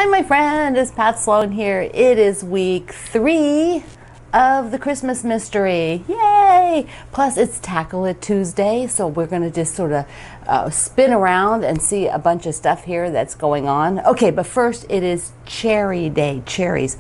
Hi, my friend. It's Pat Sloan here. It is week 3 of the Christmas mystery. Yay! Plus, it's Tackle It Tuesday, so we're going to just sort of spin around and see a bunch of stuff here that's going on. Okay, but first, it is Cherry Day. Cherries.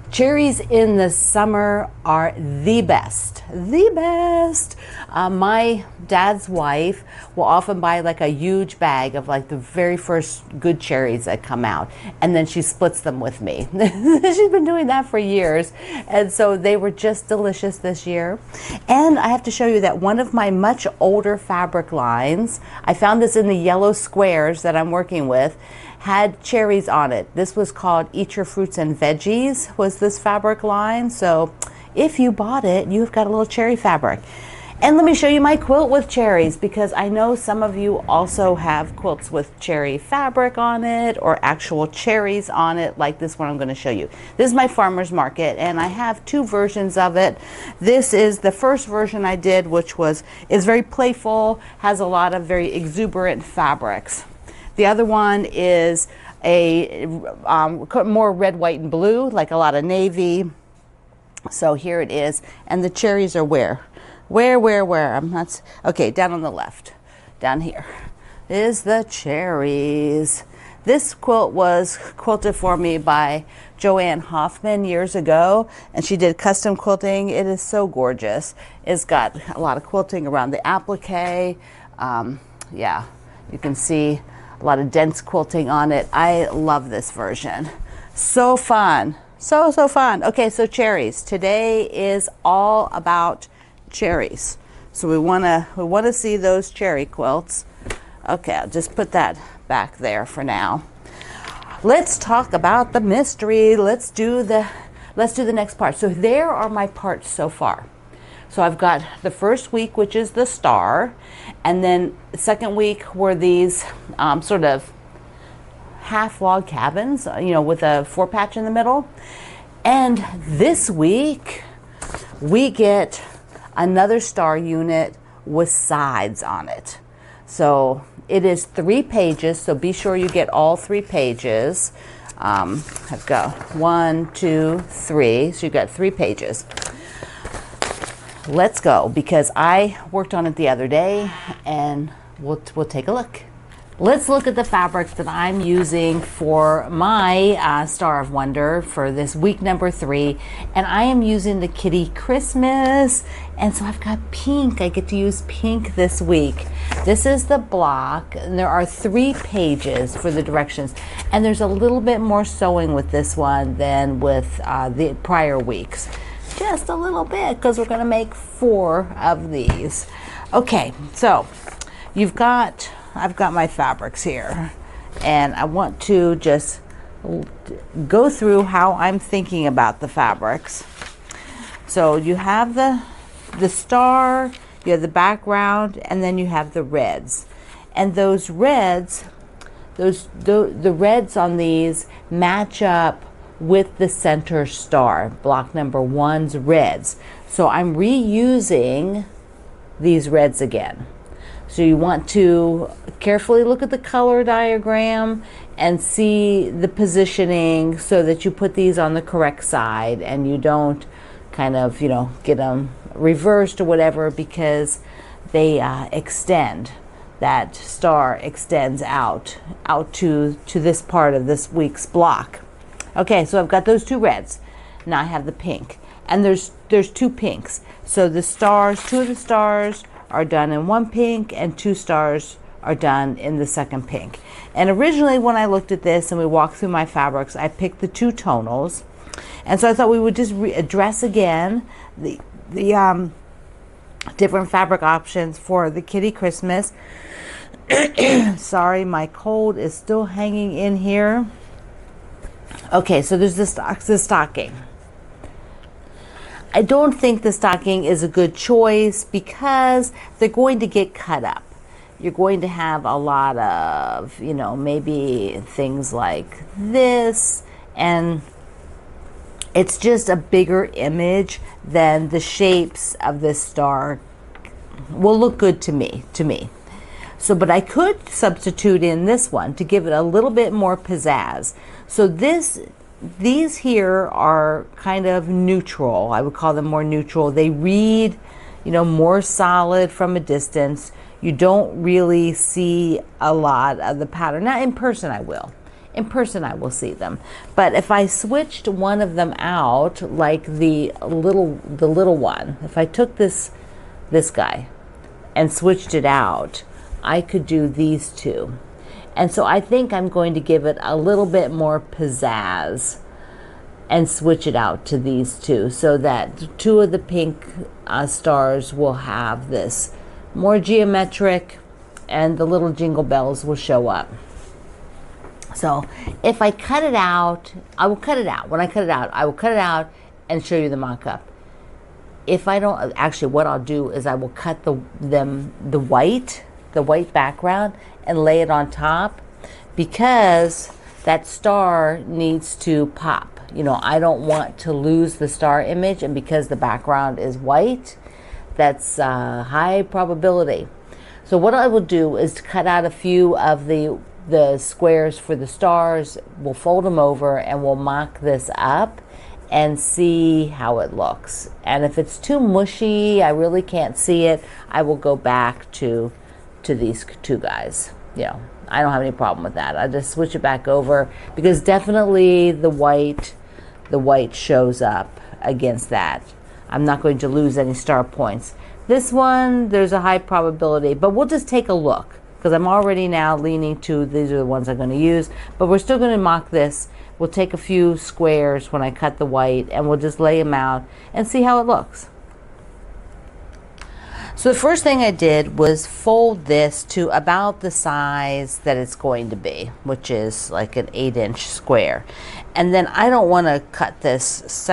Cherries in the summer are the best. The best. My dad's wife will often buy like a huge bag of like the very first good cherries that come out, and then she splits them with me. She's been doing that for years, and so they were just delicious this year. And I have to show you that one of my much older fabric lines, I found this in the yellow squares that I'm working with, had cherries on it. This was called Eat Your Fruits and Veggies, was this fabric line. So if you bought it, you've got a little cherry fabric. And let me show you my quilt with cherries, because I know some of you also have quilts with cherry fabric on it or actual cherries on it, like this one I'm going to show you. This is my farmer's market, and I have 2 versions of it. This is the first version I did, which is very playful, has a lot of very exuberant fabrics. The other one is a more red, white, and blue, like a lot of navy. So here it is. And the cherries are where? Where? I'm not, okay, down on the left. Down here is the cherries. This quilt was quilted for me by Joanne Hoffman years ago, and she did custom quilting. It is so gorgeous. It's got a lot of quilting around the applique. Yeah, you can see a lot of dense quilting on it. I love this version. So fun. So fun. Okay, so cherries. Today is all about cherries. So we want to see those cherry quilts. Okay, I'll just put that back there for now. Let's talk about the mystery. Let's do the next part. So there are my parts so far. So I've got the first week, which is the star, and then the second week were these sort of half log cabins, with a 4-patch in the middle. And this week we get another star unit with sides on it. So it is 3 pages, so be sure you get all 3 pages. I've got 1, 2, 3, so you've got 3 pages. Let's go, because I worked on it the other day, and we'll take a look. Let's look at the fabrics that I'm using for my Star of Wonder for this week number 3. And I am using the Kitty Christmas. And so I've got pink. I get to use pink this week. This is the block. And there are 3 pages for the directions. And there's a little bit more sewing with this one than with the prior weeks. Just a little bit, because we're going to make 4 of these. Okay, so I've got my fabrics here, and I want to just go through how I'm thinking about the fabrics. So you have the star, you have the background, and then you have the reds. And those reds, the reds on these match up with the center star, block number 1's reds. So I'm reusing these reds again. So you want to carefully look at the color diagram and see the positioning so that you put these on the correct side and you don't kind of, get them reversed or whatever, because they extend. That star extends out to this part of this week's block. Okay, so I've got those 2 reds. Now I have the pink, and there's 2 pinks. So the stars, 2 of the stars are done in 1 pink, and 2 stars are done in the second pink. And originally, when I looked at this and we walked through my fabrics, I picked the 2 tonals, and so I thought we would just address again the different fabric options for the Kitty Christmas. Sorry, my cold is still hanging in here. Okay, so there's the stocking. I don't think the stocking is a good choice because they're going to get cut up. You're going to have a lot of, maybe things like this, and it's just a bigger image than the shapes of this star will look good to me. So, but I could substitute in this one to give it a little bit more pizzazz. So these here are kind of neutral. I would call them more neutral. They read, more solid from a distance. You don't really see a lot of the pattern. Now in person I will. In person I will see them. But if I switched one of them out, like the little one, if I took this guy and switched it out, I could do these two. And so I think I'm going to give it a little bit more pizzazz and switch it out to these two, so that two of the pink stars will have this more geometric, and the little jingle bells will show up. So if I cut it out, I will cut it out. When I cut it out, I will cut it out and show you the mock-up. If I don't, actually what I'll do is I will cut the white background and lay it on top, because that star needs to pop. I don't want to lose the star image, and because the background is white, that's high probability. So what I will do is cut out a few of the squares for the stars. We'll fold them over and we'll mock this up and see how it looks. And if it's too mushy, I really can't see it, I will go back to these two guys. I don't have any problem with that. I just switch it back over, because definitely the white shows up against that. I'm not going to lose any star points. This one, there's a high probability, but we'll just take a look, because I'm already now leaning to these are the ones I'm going to use, but we're still going to mock this. We'll take a few squares when I cut the white, and we'll just lay them out and see how it looks. So the first thing I did was fold this to about the size that it's going to be, which is like an 8-inch square. And then I don't want to cut this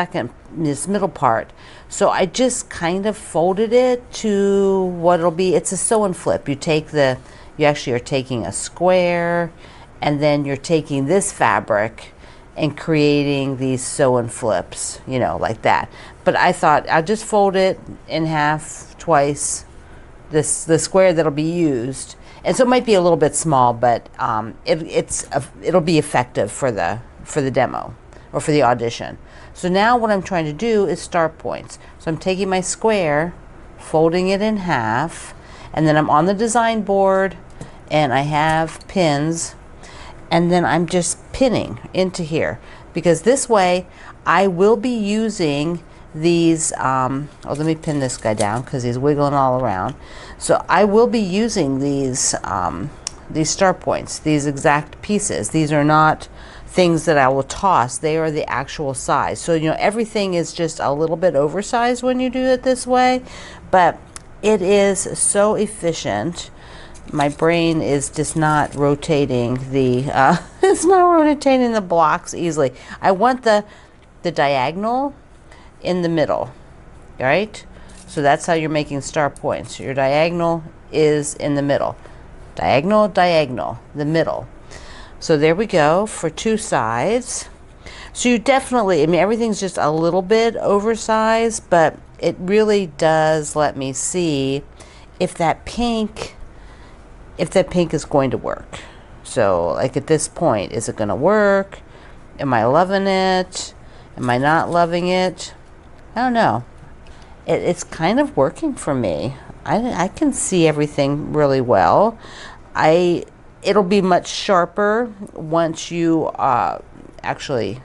middle part, so I just kind of folded it to what it'll be. It's a sew and flip. You actually are taking a square, and then you're taking this fabric and creating these sew and flips, like that. But I thought I'll just fold it in half twice, the square that'll be used. And so it might be a little bit small, but it'll be effective for the demo or for the audition. So now what I'm trying to do is star points. So I'm taking my square, folding it in half, and then I'm on the design board and I have pins, and then I'm just pinning into here, because this way I will be using these, let me pin this guy down because he's wiggling all around. So I will be using these star points, these exact pieces. These are not things that I will toss. They are the actual size. So, everything is just a little bit oversized when you do it this way, but it is so efficient. My brain is just not rotating it's not rotating the blocks easily. I want the diagonal in the middle, right? So that's how you're making star points. Your diagonal is in the middle. Diagonal, diagonal, the middle. So there we go for two sides. So you definitely, everything's just a little bit oversized, but it really does let me see if that pink is going to work. So like at this point, is it going to work? Am I loving it? Am I not loving it? I don't know. It's kind of working for me. I can see everything really well. It'll be much sharper once you actually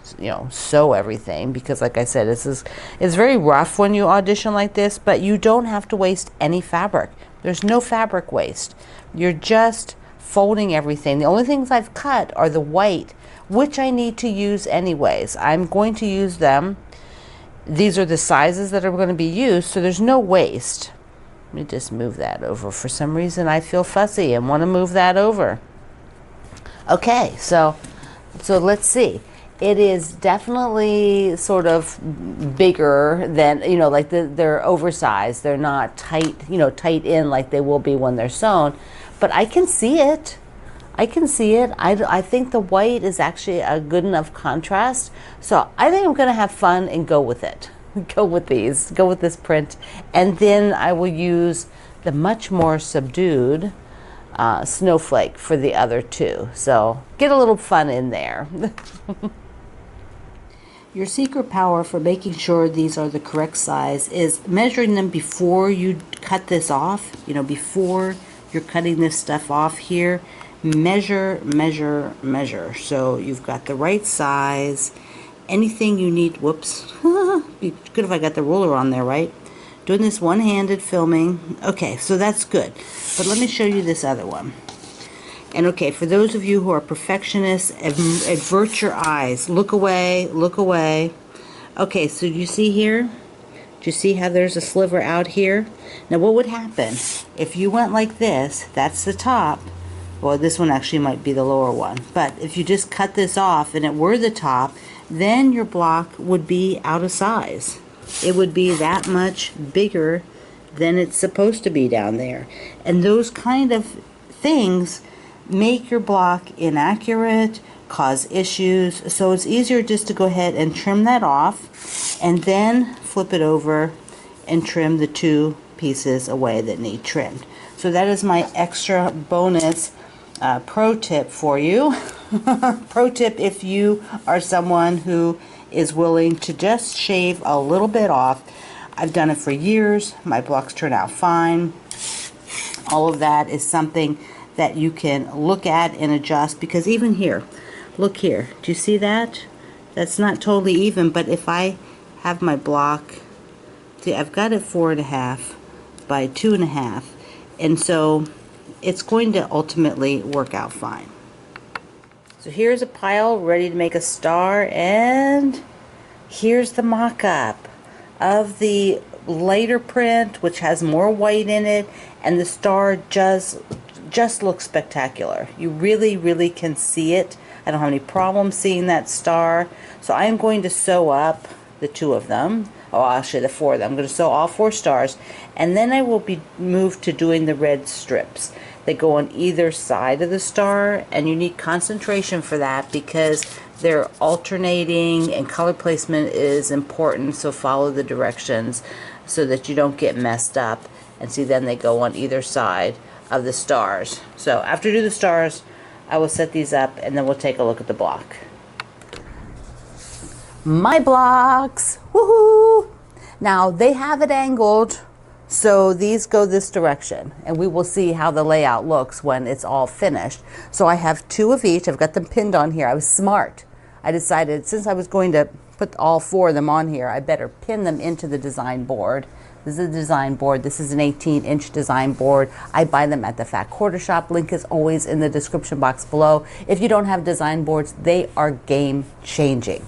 sew everything, because like I said, it's very rough when you audition like this, but you don't have to waste any fabric. There's no fabric waste. You're just folding everything. The only things I've cut are the white, which I need to use anyways. I'm going to use them. These are the sizes that are going to be used, so there's no waste. Let me just move that over. For some reason I feel fussy and want to move that over. Okay, so let's see. It is definitely sort of bigger than, like they're oversized. They're not tight, tight in like they will be when they're sewn. But I can see it. I think the white is actually a good enough contrast. So I think I'm going to have fun and go with it. Go with this print. And then I will use the much more subdued snowflake for the other two. So get a little fun in there. Your secret power for making sure these are the correct size is measuring them before you cut this off. You know, before you're cutting this stuff off here, measure, measure, measure. So you've got the right size. Anything you need, whoops, be good if I got the ruler on there, right? Doing this one-handed filming. Okay, so that's good. But let me show you this other one. And okay, for those of you who are perfectionists, avert your eyes. Look away, look away. Okay, so you see here? Do you see how there's a sliver out here? Now what would happen if you went like this? That's the top. Well, this one actually might be the lower one. But if you just cut this off and it were the top, then your block would be out of size. It would be that much bigger than it's supposed to be down there. And those kind of things make your block inaccurate, cause issues. So it's easier just to go ahead and trim that off and then flip it over and trim the two pieces away that need trimmed. So that is my extra bonus pro tip for you. Pro tip if you are someone who is willing to just shave a little bit off. I've done it for years. My blocks turn out fine. All of that is something that you can look at and adjust, because even here, look here, do you see that? That's not totally even, but if I have my block, see, I've got it 4.5 by 2.5, and so it's going to ultimately work out fine. So here's a pile ready to make a star, and here's the mock-up of the lighter print, which has more white in it, and the star just looks spectacular. You really can see it. I don't have any problem seeing that star. So I am going to sew up the two of them. Oh, actually the four of them. I'm going to sew all 4 stars, and then I will be moved to doing the red strips. They go on either side of the star, and you need concentration for that because they're alternating and color placement is important. So follow the directions so that you don't get messed up. And see, then they go on either side of the stars. So after I do the stars, I will set these up and then we'll take a look at the block. My blocks, woohoo! Now they have it angled, so these go this direction, and we will see how the layout looks when it's all finished. So I have 2 of each. I've got them pinned on here. I was smart. I decided since I was going to put all 4 of them on here, I better pin them into the design board. This is a design board. This is an 18-inch design board. I buy them at the Fat Quarter Shop. Link is always in the description box below. If you don't have design boards, they are game changing.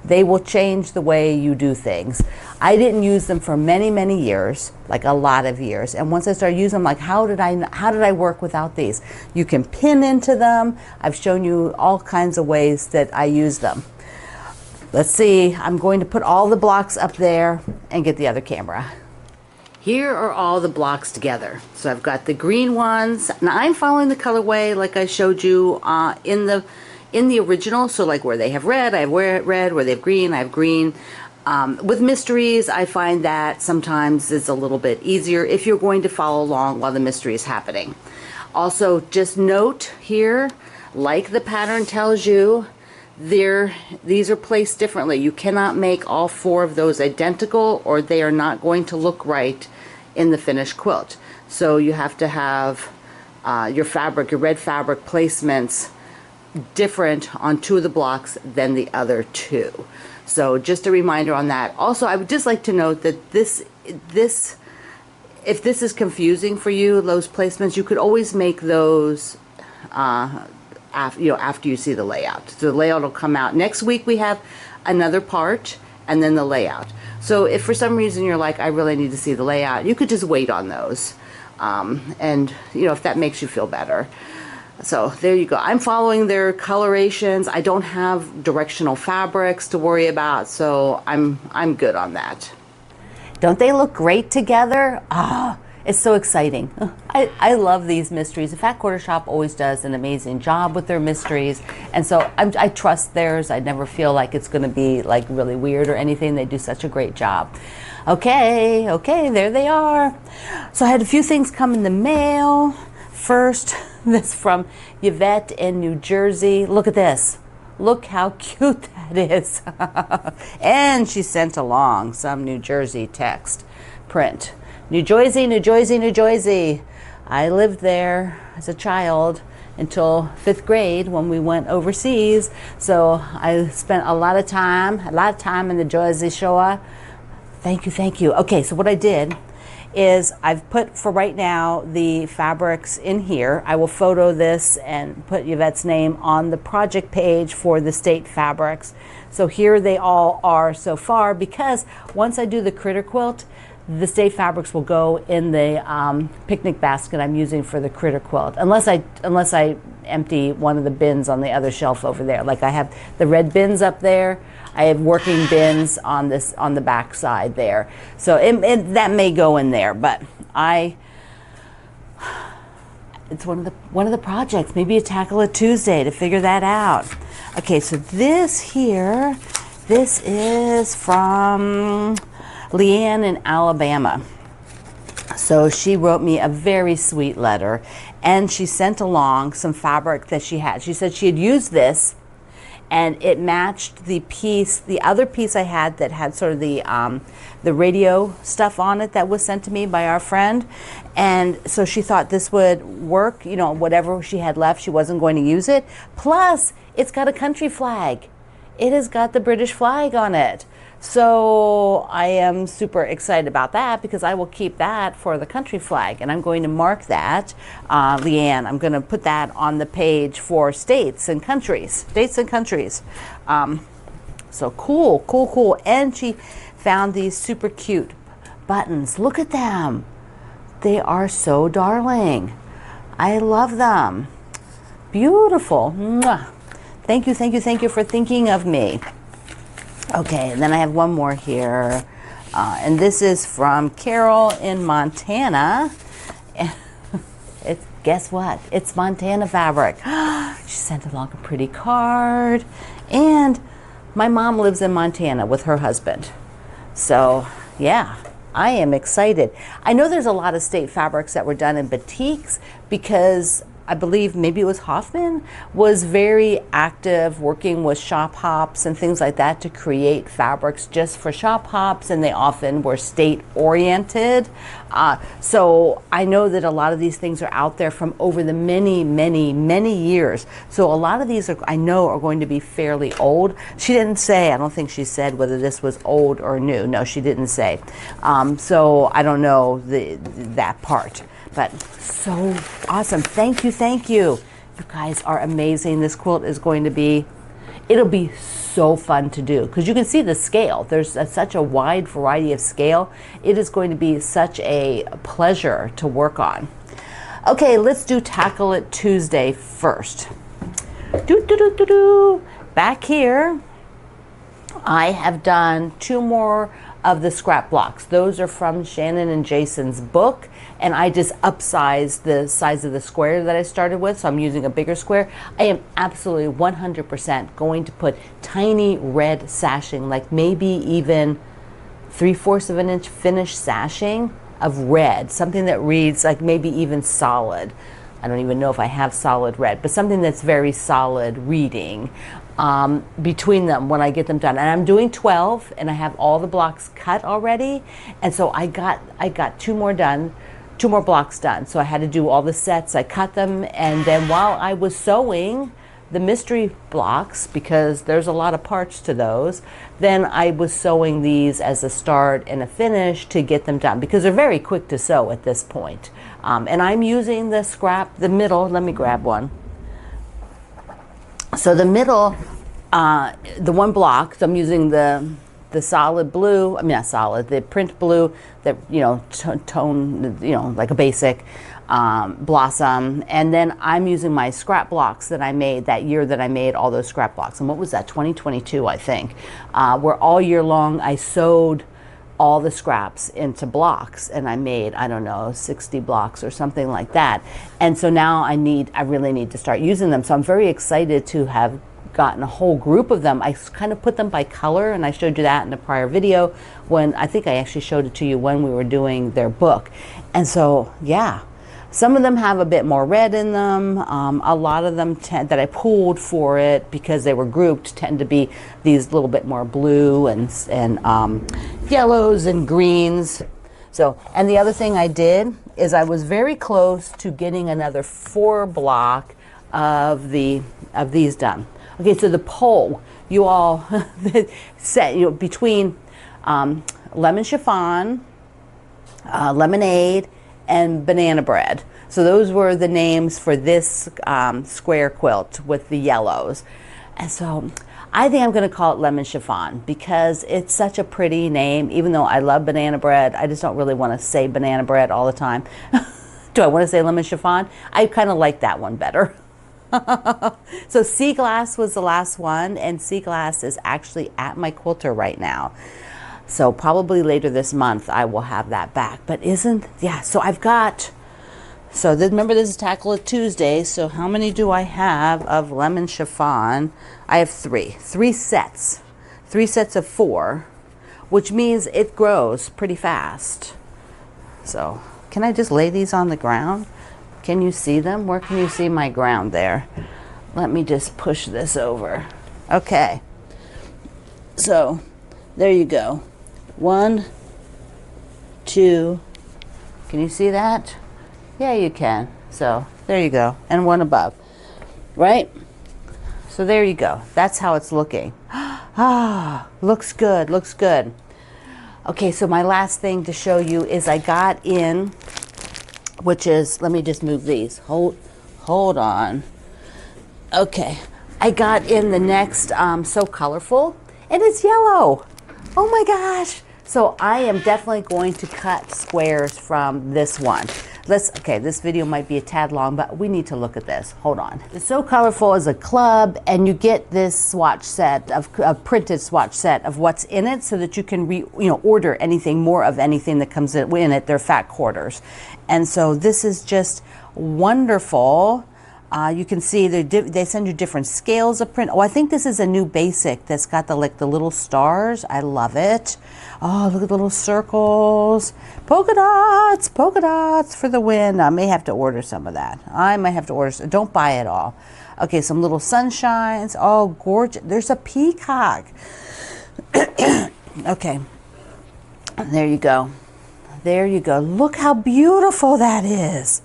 They will change the way you do things. I didn't use them for many years, like a lot of years. And once I started using them, like how did I work without these? You can pin into them. I've shown you all kinds of ways that I use them. Let's see. I'm going to put all the blocks up there and get the other camera. Here are all the blocks together. So I've got the green ones. Now I'm following the colorway like I showed you in the original. So like where they have red, I have red. Where they have green, I have green. With mysteries, I find that sometimes it's a little bit easier if you're going to follow along while the mystery is happening. Also, just note here, like the pattern tells you, these are placed differently. You cannot make all 4 of those identical, or they are not going to look right in the finished quilt. So you have to have your red fabric placements different on 2 of the blocks than the other 2. So just a reminder on that. Also, I would just like to note that if this is confusing for you, those placements, you could always make those after you see the layout. So the layout will come out. Next week we have another part and then the layout. So if for some reason you're like, I really need to see the layout, you could just wait on those. And if that makes you feel better. So there you go. I'm following their colorations. I don't have directional fabrics to worry about, so I'm good on that. Don't they look great together? It's so exciting. I love these mysteries. The Fat Quarter Shop always does an amazing job with their mysteries, and so I trust theirs. I never feel like it's going to be like really weird or anything. They do such a great job. Okay, there they are. So I had a few things come in the mail. first, this from Yvette in New Jersey. Look at this. Look how cute that is. And she sent along some New Jersey text print. New Jersey, New Jersey, New Jersey. I lived there as a child until 5th grade when we went overseas. So I spent a lot of time in the Jersey Shore. Thank you, thank you. Okay, so what I did is I've put, for right now, the fabrics in here. I will photo this and put Yvette's name on the project page for the state fabrics. So here they all are so far, because once I do the critter quilt, the state fabrics will go in the picnic basket I'm using for the critter quilt, unless I empty one of the bins on the other shelf over there. Like I have the red bins up there. I have working bins on the back side there. So that may go in there, but it's one of the projects. Maybe you tackle it Tuesday to figure that out. Okay, so this is from Leanne in Alabama. So she wrote me a very sweet letter, and she sent along some fabric that she had. She said she had used this, and it matched the other piece I had that had sort of the radio stuff on it that was sent to me by our friend. And so she thought this would work, whatever she had left, she wasn't going to use it. Plus, it's got a country flag. It has got the British flag on it. So I am super excited about that, because I will keep that for the country flag, and I'm going to mark that, Leanne, I'm going to put that on the page for states and countries. So cool. And she found these super cute buttons. Look at them. They are so darling. I love them. Beautiful. Mwah. Thank you for thinking of me. Okay, and then I have one more here, and this is from Carol in Montana. Guess what? It's Montana fabric. She sent along a pretty card, and my mom lives in Montana with her husband. So, yeah, I am excited. I know there's a lot of state fabrics that were done in batiks, because I believe maybe it was Hoffman, was very active working with shop hops and things like that to create fabrics just for shop hops, and they often were state oriented. So I know that a lot of these things are out there from over the many years. So a lot of these I know are going to be fairly old. She didn't say, I don't think she said whether this was old or new. No, she didn't say. So I don't know that part. But so awesome. Thank you. You guys are amazing. This quilt is going to be, it'll be so fun to do, because you can see the scale. There's such a wide variety of scale. It is going to be such a pleasure to work on. Okay, let's do Tackle It Tuesday first. Back here, I have done 2 more of the scrap blocks. Those are from Shannon and Jason's book, and I just upsized the size of the square that I started with, so I'm using a bigger square. I am absolutely 100% going to put tiny red sashing, like maybe even 3/4 of an inch finished sashing of red, something that reads like maybe even solid. I don't even know if I have solid red, but something that's very solid reading between them when I get them done. And I'm doing 12, and I have all the blocks cut already. And so I got 2 more blocks done. So I had to do all the sets. I cut them, and then while I was sewing the mystery blocks, because there's a lot of parts to those, then I was sewing these as a start and a finish to get them done, because they're very quick to sew at this point. And I'm using the middle, let me grab one. So the middle, the one block, so I'm using the solid blue, the print blue, that, tone, like a basic blossom. And then I'm using my scrap blocks that I made that year that I made all those scrap blocks. And what was that, 2022, I think, where all year long I sewed all the scraps into blocks, and I made, 60 blocks or something like that. And so now I really need to start using them. So I'm very excited to have gotten a whole group of them. I kind of put them by color, and I showed you that in a prior video, when I think I actually showed it to you when we were doing their book. And so, yeah, Some of them have a bit more red in them. A lot of them that I pulled for it because they were grouped tend to be these little bit more blue and yellows and greens. So, and the other thing I did is I was very close to getting another 4 block of these done. Okay, so the poll, you all set, between lemon chiffon, lemonade, and banana bread. So those were the names for this square quilt with the yellows. And so I think I'm going to call it lemon chiffon because it's such a pretty name. Even though I love banana bread, I just don't really want to say banana bread all the time. Do I want to say lemon chiffon? I kind of like that one better. So Sea Glass was the last one, and Sea Glass is actually at my quilter right now. So probably later this month I will have that back. But so I've got, remember this is Tackle It Tuesday, so how many do I have of lemon chiffon? I have 3 sets. 3 sets of 4, which means it grows pretty fast. So can I just lay these on the ground? Can you see them? Where can you see my ground there? Let me just push this over. Okay. So there you go. 1, 2. Can you see that? Yeah, you can. So there you go. And 1 above. Right? So there you go. That's how it's looking. Looks good. Looks good. Okay, so my last thing to show you is I got in, which is, let me just move these. Hold on. Okay. I got in the next So Colorful, and it's yellow. Oh my gosh. So I am definitely going to cut squares from this one. Okay, this video might be a tad long, but we need to look at this. Hold on. The So Colorful is a club, and you get this swatch set of a printed swatch set of what's in it, so that you can order anything, more of anything that comes in it. They're fat quarters, and so this is just wonderful. You can see they send you different scales of print. Oh, I think this is a new basic that's got the little stars. I love it. Oh, look at the little circles. Polka dots for the win. I may have to order some of that. I might have to order some. Don't buy it all. Okay, some little sunshines. Oh, gorgeous. There's a peacock. Okay. There you go. There you go. Look how beautiful that is.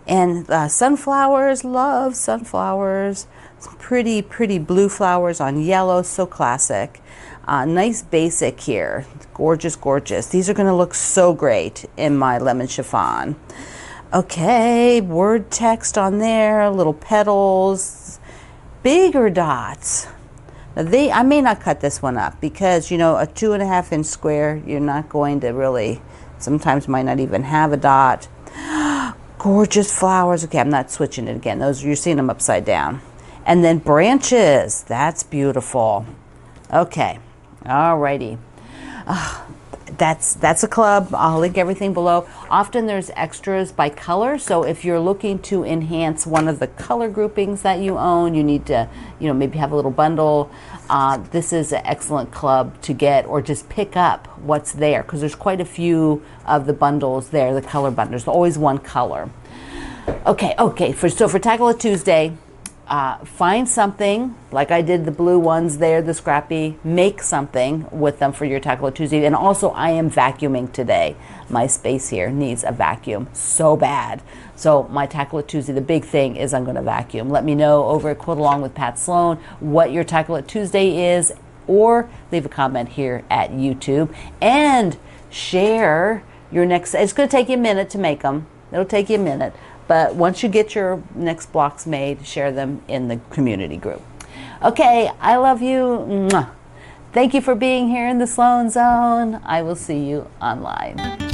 And sunflowers, love sunflowers. Some pretty blue flowers on yellow, so classic. Nice basic here. Gorgeous, gorgeous. These are going to look so great in my lemon chiffon. Okay, word text on there, little petals, bigger dots. Now I may not cut this one up because, a 2.5 inch square, you're not going to really, sometimes might not even have a dot. Gorgeous flowers. Okay, I'm not switching it again. Those, you're seeing them upside down. And then branches. That's beautiful. Okay. Alrighty. That's a club. I'll link everything below. Often there's extras by color. So if you're looking to enhance one of the color groupings that you own, you need to, maybe have a little bundle. This is an excellent club to get, or just pick up what's there, because there's quite a few of the bundles there, the color bundles. There's always one color. Okay. For Tackle It Tuesday, find something, like I did the blue ones there, the scrappy, make something with them for your Tackle It Tuesday. And also, I am vacuuming today. My space here needs a vacuum so bad. So my Tackle It Tuesday, the big thing is I'm going to vacuum. Let me know over at Quilt Along with Pat Sloan what your Tackle It Tuesday is, or leave a comment here at YouTube and share your next. It's going to take you a minute to make them. It'll take you a minute. But once you get your next blocks made, share them in the community group. Okay, I love you. Mwah. Thank you for being here in the Sloan Zone. I will see you online.